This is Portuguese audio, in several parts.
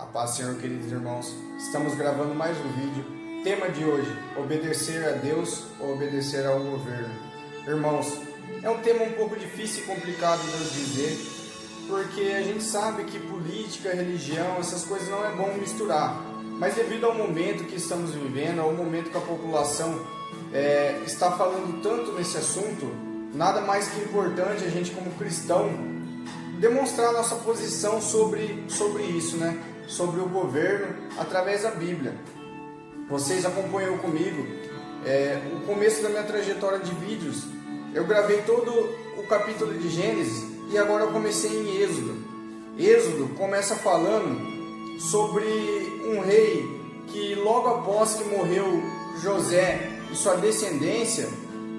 A paz, Senhor, queridos irmãos. Estamos gravando mais um vídeo. Tema de hoje: obedecer a Deus ou obedecer ao governo. Irmãos, é um tema um pouco difícil e complicado de eu dizer, porque a gente sabe que política, religião, essas coisas não é bom misturar. Mas devido ao momento que estamos vivendo, ao momento que a população está falando tanto nesse assunto, nada mais que importante a gente, como cristão, demonstrar nossa posição sobre isso, né? Sobre o governo através da Bíblia. Vocês acompanham comigo o começo da minha trajetória de vídeos. Eu gravei todo o capítulo de Gênesis e agora eu comecei em Êxodo. Êxodo começa falando sobre um rei que logo após que morreu José e sua descendência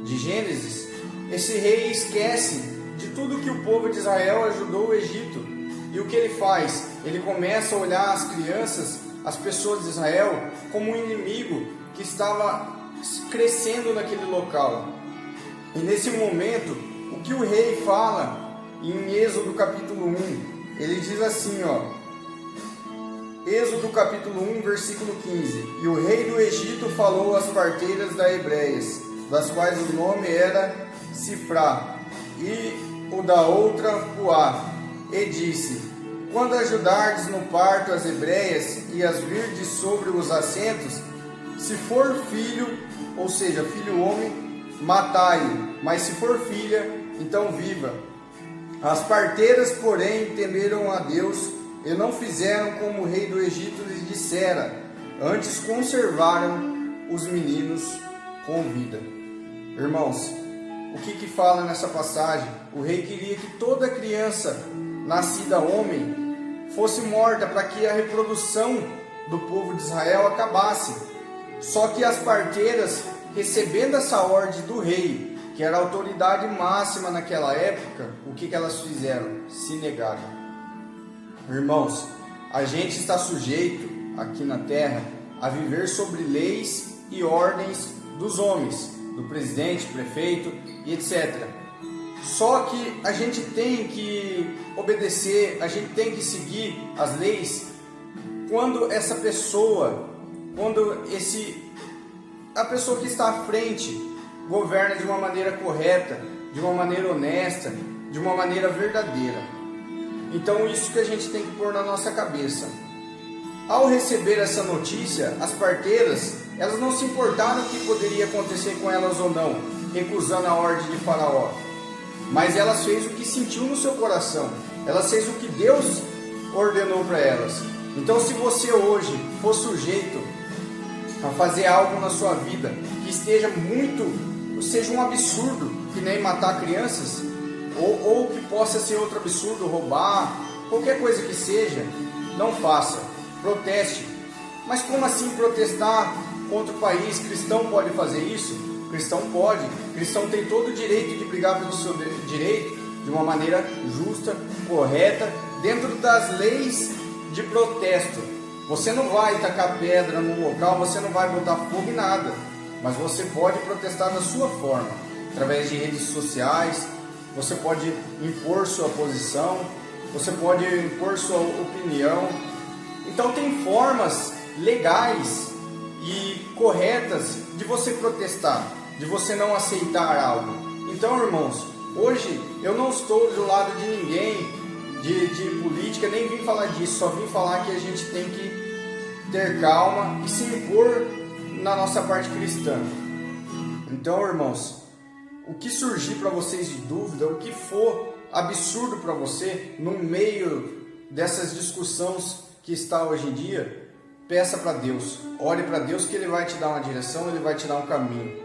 de Gênesis, esse rei esquece de tudo que o povo de Israel ajudou o Egito. E o que ele faz? Ele começa a olhar as crianças, as pessoas de Israel, como um inimigo que estava crescendo naquele local. E nesse momento, o que o rei fala em Êxodo capítulo 1, ele diz assim, Êxodo capítulo 1, versículo 15: E o rei do Egito falou às parteiras da Hebreias, das quais o nome era Sifrá, e o da outra Puá, e disse: Quando ajudardes no parto as hebreias e as virdes sobre os assentos, se for filho, ou seja, filho homem, matai-o, mas se for filha, então viva. As parteiras, porém, temeram a Deus e não fizeram como o rei do Egito lhes dissera, antes conservaram os meninos com vida. Irmãos, o que fala nessa passagem? O rei queria que toda criança nascida homem fosse morta para que a reprodução do povo de Israel acabasse. Só que as parteiras, recebendo essa ordem do rei, que era a autoridade máxima naquela época, o que elas fizeram? Se negaram. Irmãos, a gente está sujeito aqui na terra a viver sobre leis e ordens dos homens, do presidente, prefeito e etc. Só que a gente tem que obedecer, a gente tem que seguir as leis quando essa pessoa, a pessoa que está à frente governa de uma maneira correta, de uma maneira honesta, de uma maneira verdadeira. Então isso que a gente tem que pôr na nossa cabeça. Ao receber essa notícia, as parteiras, elas não se importaram o que poderia acontecer com elas ou não, recusando a ordem de Faraó. Mas elas fez o que sentiu no seu coração. Elas fez o que Deus ordenou para elas. Então, se você hoje for sujeito a fazer algo na sua vida que seja um absurdo, que nem matar crianças, ou que possa ser outro absurdo, roubar, qualquer coisa que seja, não faça. Proteste. Mas como assim protestar contra o país? Cristão pode fazer isso? Cristão pode. Cristão tem todo o direito de brigar pelo seu direito de uma maneira justa, correta, dentro das leis de protesto. Você não vai tacar pedra no local, você não vai botar fogo em nada, mas você pode protestar da sua forma, através de redes sociais. Você pode impor sua posição, você pode impor sua opinião. Então tem formas legais e corretas de você protestar, de você não aceitar algo. Então, irmãos, hoje eu não estou do lado de ninguém de política, nem vim falar disso, só vim falar que a gente tem que ter calma e se impor na nossa parte cristã. Então, irmãos, o que surgir para vocês de dúvida, o que for absurdo para você no meio dessas discussões que está hoje em dia, peça para Deus, ore para Deus, que Ele vai te dar uma direção, Ele vai te dar um caminho.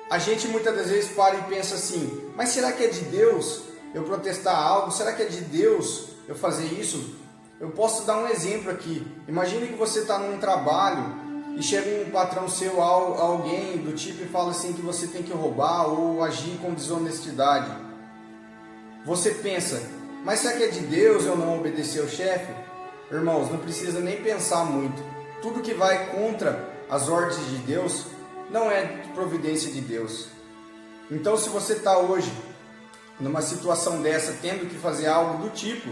A gente muitas das vezes para e pensa assim, mas será que é de Deus eu protestar algo? Será que é de Deus eu fazer isso? Eu posso dar um exemplo aqui. Imagine que você está num trabalho e chega um patrão seu, alguém do tipo, e fala assim que você tem que roubar ou agir com desonestidade. Você pensa, mas será que é de Deus eu não obedecer ao chefe? Irmãos, não precisa nem pensar muito. Tudo que vai contra as ordens de Deus não é providência de Deus. Então, se você está hoje numa situação dessa, tendo que fazer algo do tipo,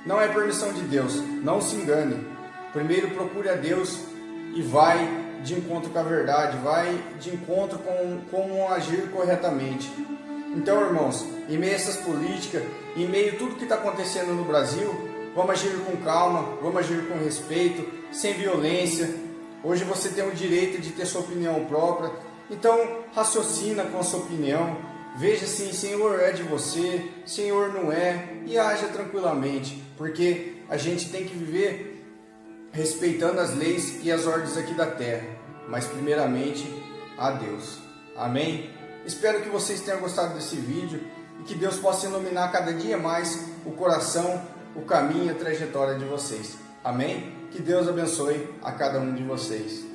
Não é permissão de Deus, não se engane. Primeiro procure a Deus e vai de encontro com a verdade, vai de encontro com como agir corretamente. Então, irmãos, em meio a essas políticas, em meio a tudo que está acontecendo no Brasil, vamos agir com calma, vamos agir com respeito, sem violência. Hoje você tem o direito de ter sua opinião própria, então raciocina com a sua opinião, veja se Senhor é de você, Senhor não é, e haja tranquilamente, porque a gente tem que viver respeitando as leis e as ordens aqui da terra, mas primeiramente a Deus. Amém? Espero que vocês tenham gostado desse vídeo e que Deus possa iluminar cada dia mais o coração, o caminho e a trajetória de vocês. Amém? Que Deus abençoe a cada um de vocês.